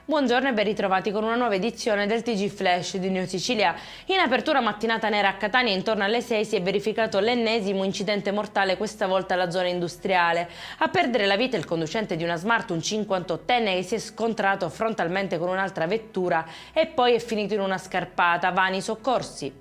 Buongiorno e ben ritrovati con una nuova edizione del TG Flash di New Sicilia. In apertura mattinata nera a Catania intorno alle 6 si è verificato l'ennesimo incidente mortale, questa volta alla zona industriale. A perdere la vita il conducente di una Smart, un 58enne che si è scontrato frontalmente con un'altra vettura e poi è finito in una scarpata. Vani soccorsi.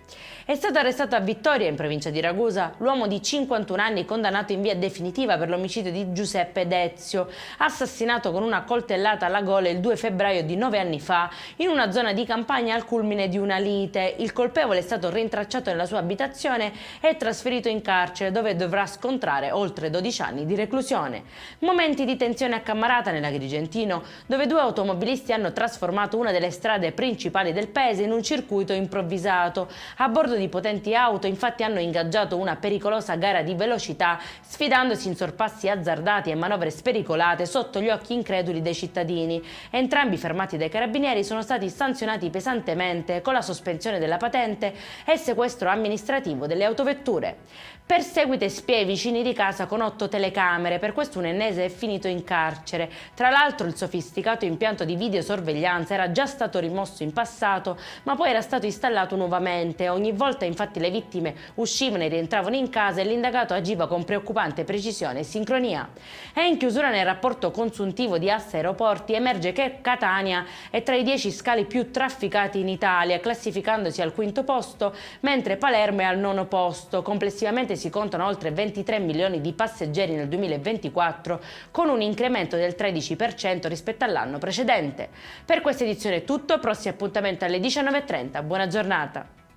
È stato arrestato a Vittoria, in provincia di Ragusa, l'uomo di 51 anni condannato in via definitiva per l'omicidio di Giuseppe Dezio, assassinato con una coltellata alla gola il 2 febbraio di 9 anni fa in una zona di campagna al culmine di una lite. Il colpevole è stato rintracciato nella sua abitazione e trasferito in carcere, dove dovrà scontrare oltre 12 anni di reclusione. Momenti di tensione a Cammarata, nell'Agrigentino, dove due automobilisti hanno trasformato una delle strade principali del paese in un circuito improvvisato. A bordo di potenti auto infatti hanno ingaggiato una pericolosa gara di velocità, sfidandosi in sorpassi azzardati e manovre spericolate sotto gli occhi increduli dei cittadini. Entrambi, fermati dai carabinieri, sono stati sanzionati pesantemente con la sospensione della patente e il sequestro amministrativo delle autovetture. Perseguite e spie ai vicini di casa con 8 telecamere, per questo un ennese è finito in carcere. Tra l'altro il sofisticato impianto di videosorveglianza era già stato rimosso in passato, ma poi era stato installato nuovamente. Ogni volta infatti le vittime uscivano e rientravano in casa e l'indagato agiva con preoccupante precisione e sincronia. E in chiusura, nel rapporto consuntivo di Asse Aeroporti emerge che Catania è tra i 10 scali più trafficati in Italia, classificandosi al 5° posto, mentre Palermo è al 9° posto. Complessivamente si contano oltre 23 milioni di passeggeri nel 2024, con un incremento del 13% rispetto all'anno precedente. Per questa edizione è tutto, prossimo appuntamento alle 19:30. Buona giornata.